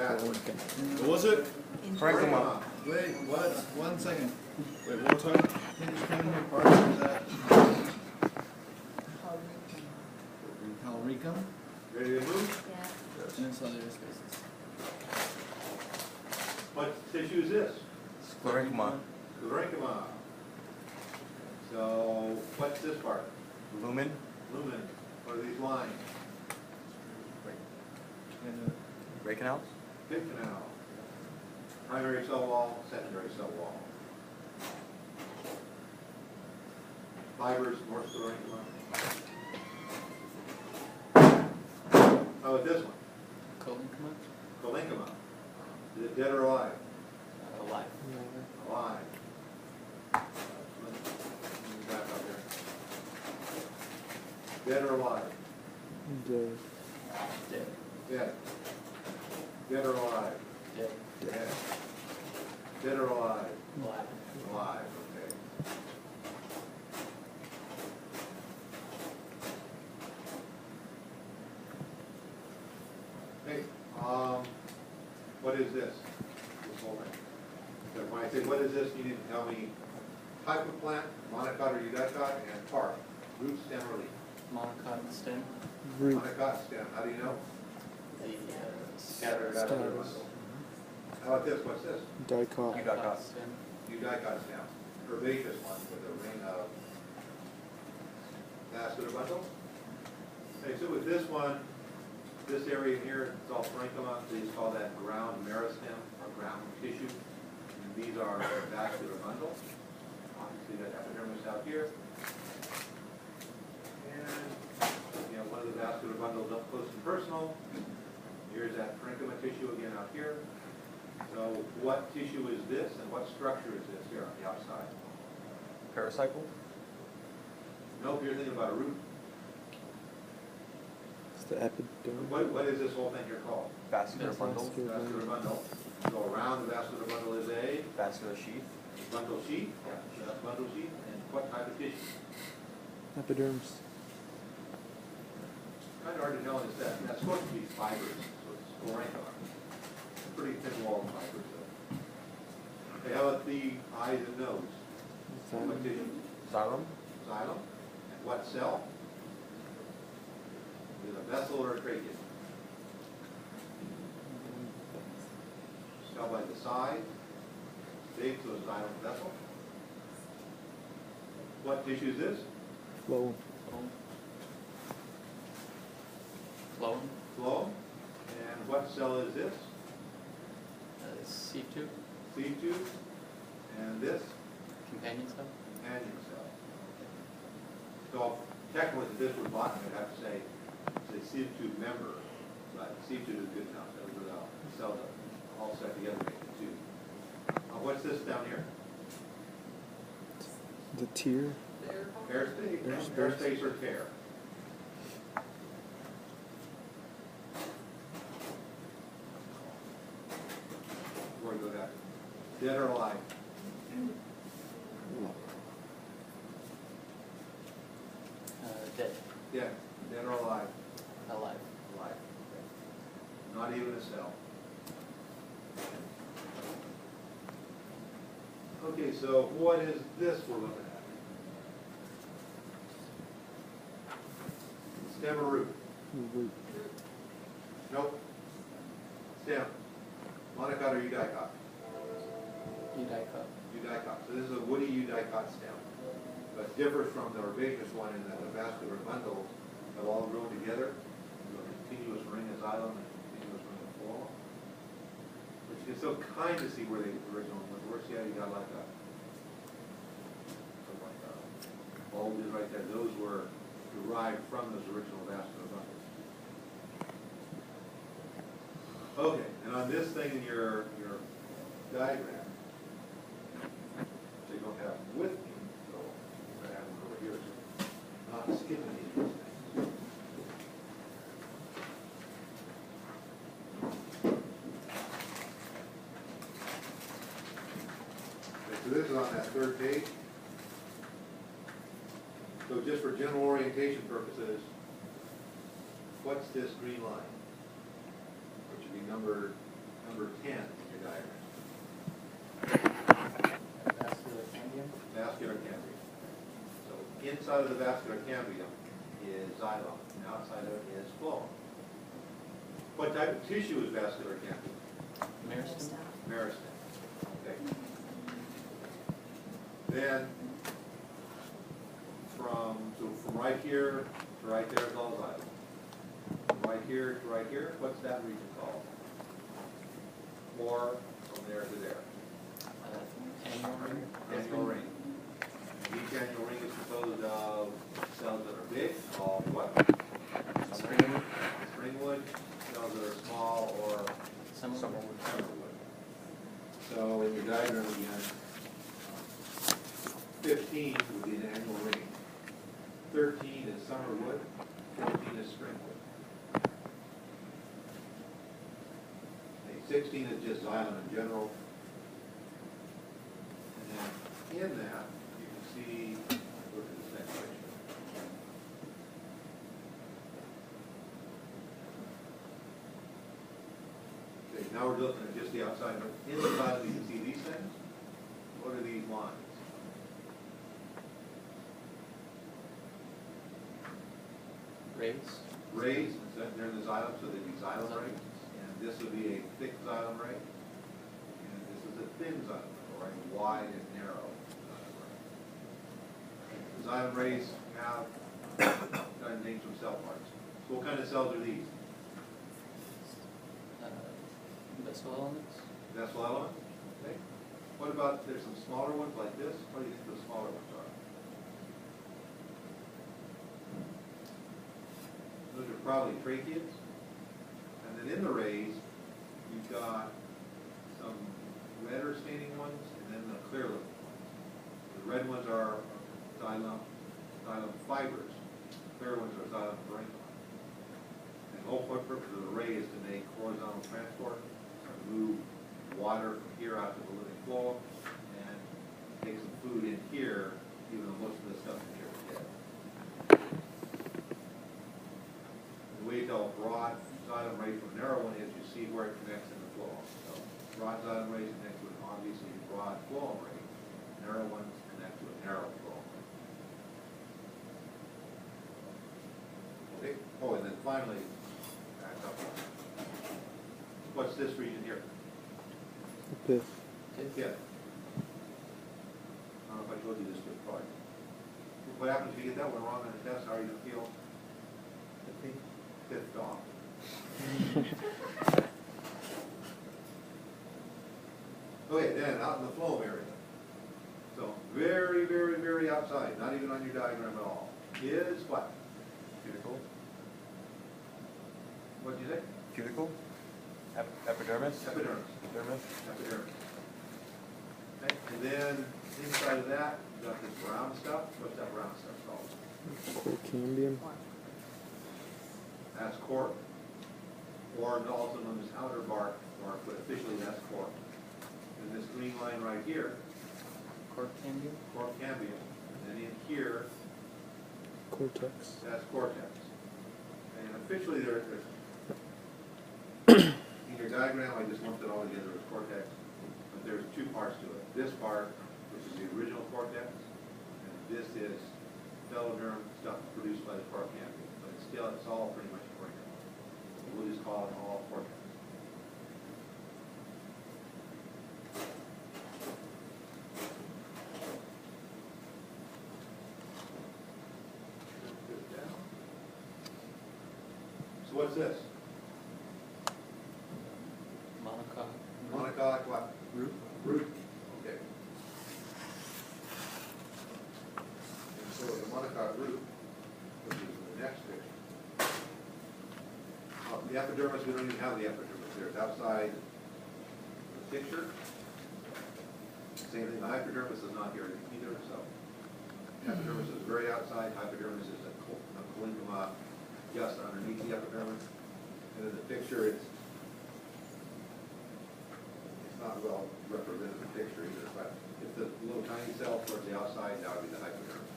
pathway. What was it? Parenchyma. Wait, what? 1 second. Wait, one more time? Can you just kind of hear parts of that? Calricum? Ready to move? Yeah. And cellular spaces. What tissue is this? Sclerenchyma. Parenchyma. So, what's this part? Lumen. Lumen. What are these lines? Great canals. Big canal. Primary cell wall, secondary cell wall. Fibers, more sclerenchyma. How about this one? Collinchyma? Parenchyma. Is it dead or alive? Alive. Alive. Let me back up there. Dead or alive? Dead. Dead. Dead or alive? Dead. Dead. Dead or alive? Alive. Alive, okay. Hey, what is this? This whole thing. So when I say what is this, you need to tell me type of plant, monocot or eudicot, and part, root, stem, or leaf. Monocot stem. Monocot, stem, how do you know? The Scattered scattered vascular bundle. How about this, what's this? Dicot. Dicot stem. Eudicot stem, herbaceous one with a ring of vascular bundle. Okay, so with this one, this area here, it's all parenchyma, so you call that ground meristem or ground tissue. And these are vascular bundle. Obviously, that epidermis out here. And, you know, one of the vascular bundles up close and personal. Here's that parenchyma tissue again out here. So what tissue is this and what structure is this here on the outside? Pericycle. Nope, you're thinking about a root. It's the epidermis. What is this whole thing here called? Vascular bundle. Vascular bundle. So around the vascular bundle is a Vascular sheath. bundle sheath. Yeah, so that's bundle sheath. And what type of tissue? Epidermis. Kind of hard to know is that that's supposed to be fibers, so it's parenchyma. Pretty thin wall fibers. Okay, how about the eyes and nose? What tissue? Xylem. Xylem. And what cell? Is it a vessel or a trachea? Cell by the side. Big, so a xylem vessel. What tissue is this? Phloem. Phloem. Phloem. And what cell is this? Sieve tube. Sieve tube. And this? Companion cell. Companion cell. So technically, if this was botany, I'd have to say sieve tube member, but sieve tube is good enough. That was without cells all set together make the tube. What's this down here? The tear. Airspace or tear? Before we go back, dead or alive? Dead. Dead. Dead or alive? Alive. Alive. Not even a cell. Okay, so what is this we're looking at? Stem or root? Root. Nope. Stem. Monocot or eudicot? Eudicot. Eudicot. So this is a woody eudicot stem. But differs from the herbaceous one in that the vascular bundles have all grown together. A continuous ring of xylem and a continuous ring of phloem. But you can still kind of see where the original ones were. See how you got like a bulges right there. Those were derived from those original vascular bundles. Okay, and on this thing in your diagram, which you don't have with me, so I'm going to have one over here, so not skipping any of these things. Okay, so this is on that third page. So just for general orientation purposes, what's this green line? Which would be numbered number 10 in your diagram. Vascular cambium. Vascular cambium. So inside of the vascular cambium is xylem, and outside of it is phloem. What type of tissue is vascular cambium? Meristem. Meristem. Okay. Then from right here to right there is all xylem. From right here to right here, what's that region called? Or from there to there? Annual ring. Annual ring. Each annual ring is composed of cells that are big, called what? Spring. Springwood. Cells that are small, or Summerwood. summerwood. So in your diagram again, 15 would be an annual ring. 13 is summerwood. 14 is springwood. Okay, 16 is just xylem in general. And then in that, you can see, look at this next picture. Okay, now we're looking at just the outside, but in the xylem you can see these things. What are these lines? Rays. Rays, they're in the xylem, so they'd be xylem rays. And this would be a thick xylem ray. And this is a thin xylem ray, or a wide and narrow xylem ray. The xylem rays have contain some cell parts. So what kind of cells are these? Vessel elements. Vessel elements? Okay. What about, there's some smaller ones like this? What do you think the smaller ones are? Those are probably tracheates. And then in the rays, you've got some redder staining ones and then the clear looking ones. The red ones are xylem fibers. The clear ones are xylem parenchyma. And the whole purpose of the ray is to make horizontal transport, to move water from here out to the living phloem, and take some food in here, even though most of the stuff in here is dead. The way to tell a broad xylem ray from a narrow one is you see where it connects in the phloem. So broad xylem rays connect to an obviously broad phloem ray. Narrow ones connect to a narrow phloem ray. Okay. Oh, and then finally, back up. What's this region here? Pith. Yeah. I don't know if I told you this before. What happens if you get that one wrong on the test? How are you going to feel? Pissed off. Okay, then out in the phloem area. So very, very, very outside, not even on your diagram at all, is what? Cuticle? What'd you say? Cuticle? Epidermis? Epidermis. Epidermis? Epidermis. Okay, and then inside of that, you got this brown stuff. What's that brown stuff called? Corcambium. That's cork, or also known as outer bark, but officially that's cork. And this green line right here, Cork cambium. cork cambium, and then in here, Cortex. that's cortex. And officially there's in your diagram, I just lumped it all together as cortex, but there's two parts to it. This part, which is the original cortex, and this is felloderm stuff produced by the cork cambium. But it's still, it's all pretty much cortex. We'll just call it all cortex. So what's this? Monocoque. Monocoque what? Root. Root. Okay. And so the monocoque root, which is the next picture. The epidermis, we don't even have the epidermis there. It's outside the picture. Same thing, the hypodermis is not here either, so. The epidermis is very outside, hypodermis is a collemma just underneath the epidermis. And in the picture, it's not well represented in the picture either, but if the little tiny cell towards the outside, that would be the hypodermis.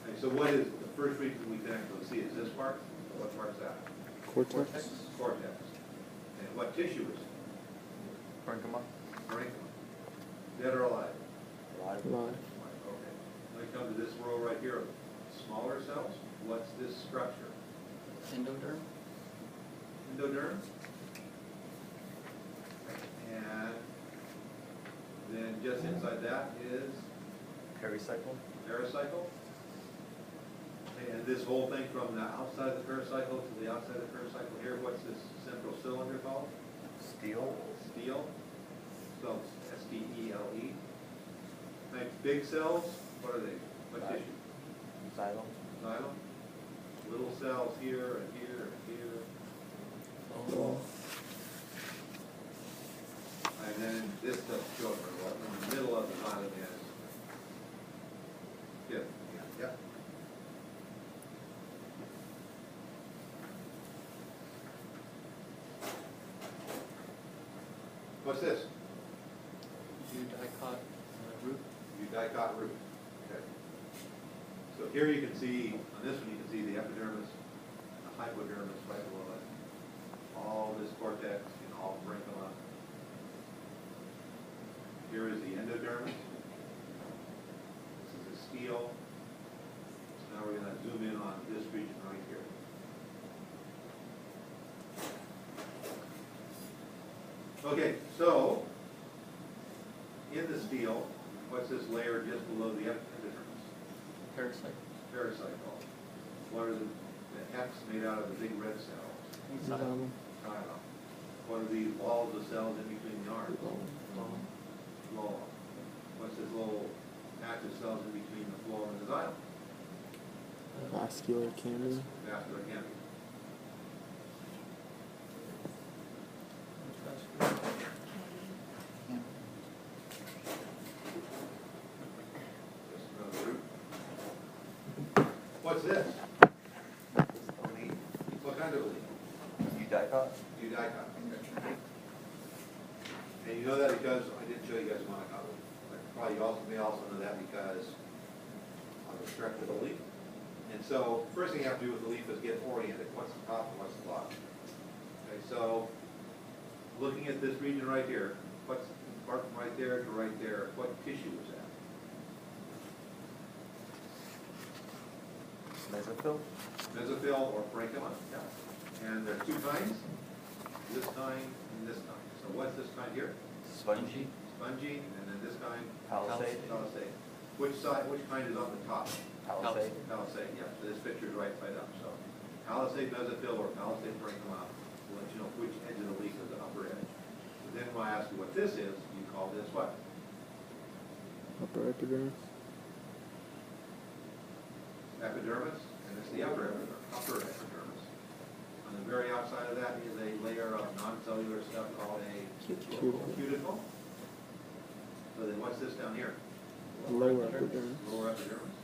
Okay, so what is the first region we can actually see? Is this part? What part is that? Cortex. Cortex. And what tissue is it? Parenchyma. parenchyma. Dead or alive? Alive. Live. Okay. When we come to this row right here, smaller cells, what's this structure? Endoderm. Endoderm. And then just inside that is Pericycle. pericycle. And this whole thing from the outside of the pericycle to the outside of the pericycle here, what's this central cylinder called? Steel. Stele. Spelled S-T-E-L-E. Right, big cells, what are they? What Right. tissue? Xylem. Xylem. Little cells here and here and here. Oh. And then this stuff shows what in the middle of the xylem is. Yeah. What's this? Eudicot root. Eudicot root. Okay. So here you can see, on this one you can see the epidermis, the hypodermis right below it. All this cortex and all parenchyma. Here is the endodermis. This is the stele. So now we're going to zoom in on this region right here. Okay, so in the stele, what's this layer just below the epidermis? Pericycle. Pericycle. What are the F's made out of the big red cells? Xylem. Xylem. What are the walls of cells in between the arms? Phloem. Phloem. What's this little patch of cells in between the phloem and the xylem? Vascular cambium. Vascular cambium. Just another root. What's this? A leaf. What kind of a leaf? Eudicot. Eudicot. And you know that because I didn't show you guys monocot leaf. Probably you also may also know that because of the structure of the leaf. And so, first thing you have to do with the leaf is get oriented. What's the top and what's the bottom? Okay, so looking at this region right here, what's apart from right there to right there, what tissue is that? Mesophyll. Mesophyll or parenchyma. Yeah. And there's two kinds, this kind and this kind. So what's this kind here? Spongy. Spongy, and then this kind? Palisade. Palisade. Which side, which kind is on the top? Palisade. Palisade, yeah, so this picture is right side up, so Palisade mesophyll or Palisade parenchyma will let you know which edge of the leaf is the upper edge. But then when I ask you what this is, you call this what? Upper epidermis. Epidermis, and it's the upper epidermis. On the very outside of that is a layer of non-cellular stuff called a cuticle. So then what's this down here? Lower epidermis. Lower epidermis.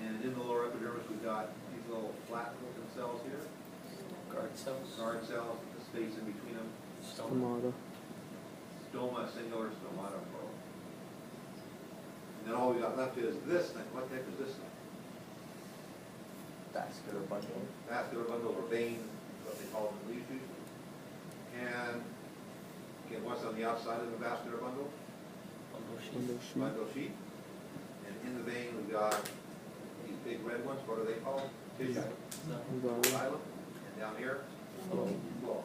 And in the lower epidermis, we've got these little flat looking cells here, Guard cells. guard cells, with the space in between them. Stomata. Stoma, singular, stomata, plural. And then all we got left is this thing. What the heck is this thing? Vascular bundle. Vascular bundle or vein, what they call them in leaf usually. And again, what's on the outside of the vascular bundle? Bundle sheath. Bundle sheath. Bundle sheath. And in the vein, we've got these big red ones. What are they called? Tissue. Xylem. Xylem. Xylem. And down here, Phloem. phloem.